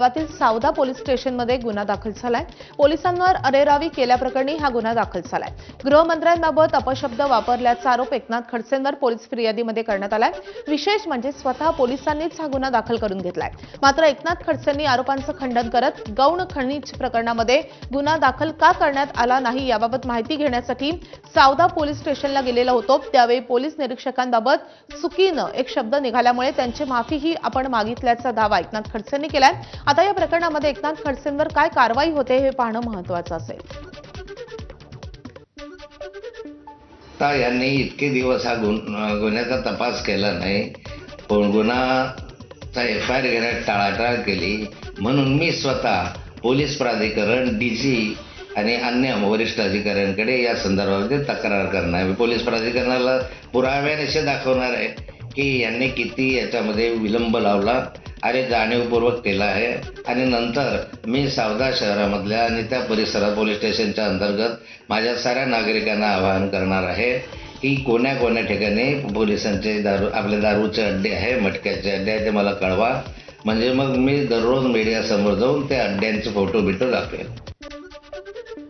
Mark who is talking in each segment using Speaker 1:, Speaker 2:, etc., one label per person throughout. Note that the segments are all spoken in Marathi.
Speaker 1: गावातील सावदा पोलीस स्टेशनमध्ये गुन्हा दाखल झालाय। पोलिसांवर अरेरावी केल्याप्रकरणी हा गुन्हा दाखल झालाय। गृहमंत्र्यांबाबत अपशब्द वापरल्याचा आरोप एकनाथ खडसेंवर पोलीस फिर्यादीमध्ये करण्यात आलाय। विशेष म्हणजे स्वतः पोलिसांनीच हा गुन्हा दाखल करून घेतलाय। मात्र एकनाथ खडसेंनी आरोपांचं खंडन करत गौण खनिज प्रकरणामध्ये गुन्हा दाखल का करण्यात आला नाही याबाबत माहिती घेण्यासाठी सावदा पोलीस स्टेशनला गेलेला होतो। त्यावेळी पोलीस निरीक्षकांबाबत चुकीनं एक शब्द निघाल्यामुळे त्यांची माफीही आपण मागितल्याचा दावा एकनाथ खडसेंनी केलाय। आता या प्रकरणामध्ये एकनाथ खडसेंवर काय कारवाई होते हे पाहणं महत्त्वाचं असेल।
Speaker 2: यांनी इतके दिवस हा गुन्ह्याचा तपास केला नाही, पण गुन्हाचा FIR घेण्यात टाळाटाळ केली, म्हणून मी स्वतः पोलीस प्राधिकरण, DG आणि अन्य वरिष्ठ अधिकाऱ्यांकडे या संदर्भामध्ये तक्रार करणार आहे। पोलीस प्राधिकरणाला पुराव्यानिशी दाखवणार आहे की यांनी किती याच्यामध्ये विलंब लावला आणि जाणीवपूर्वक केला आहे। आणि नंतर मी सावदा शहरामधल्या आणि त्या परिसरात पोलीस स्टेशनच्या अंतर्गत माझ्या साऱ्या नागरिकांना आवाहन करणार आहे की कोण्या ठिकाणी पोलिसांचे आपले दारूचे अड्डे आहे, मटक्याचे अड्डे आहे ते मला कळवा, म्हणजे मग मी दररोज मीडिया समोर जाऊन त्या अड्ड्यांचे फोटो दाखवेल।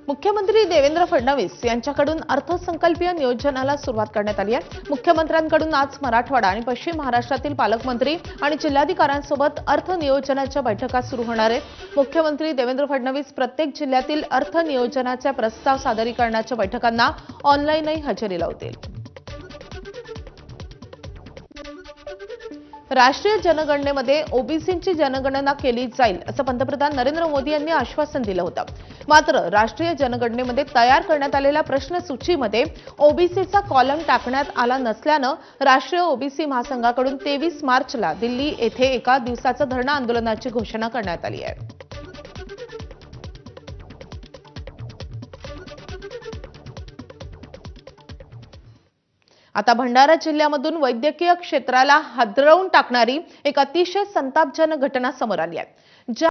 Speaker 1: मुख्यमंत्री देवेंद्र फडणवीस यांच्याकडून अर्थसंकल्पीय नियोजनाला सुरुवात करण्यात आली आहे। मुख्यमंत्र्यांकडून आज मराठवाडा आणि पश्चिम महाराष्ट्रातील पालकमंत्री आणि जिल्हाधिकाऱ्यांसोबत अर्थ नियोजनाच्या बैठका सुरू होणार आहेत। मुख्यमंत्री देवेंद्र फडणवीस प्रत्येक जिल्ह्यातील अर्थ नियोजनाचे प्रस्ताव सादरीकरणाच्या बैठकांना ऑनलाईनही हजेरी लावतील। राष्ट्रीय जनगणनेमध्ये ओबीसींची जनगणना केली जाईल असं पंतप्रधान नरेंद्र मोदी यांनी आश्वासन दिलं होतं। मात्र राष्ट्रीय जनगणनेमध्ये तयार करण्यात आलेल्या प्रश्नसूचीमध्ये ओबीसीचा कॉलम टाकण्यात आला नसल्यानं राष्ट्रीय ओबीसी महासंघाकडून 23 मार्चला दिल्ली येथे एका दिवसाचं धरणं आंदोलनाची घोषणा करण्यात आली आहे। आता भंडारा जिल्ह्यामधून वैद्यकीय क्षेत्राला हादरवून टाकणारी एक अतिशय संतापजनक घटना समोर आली आहे।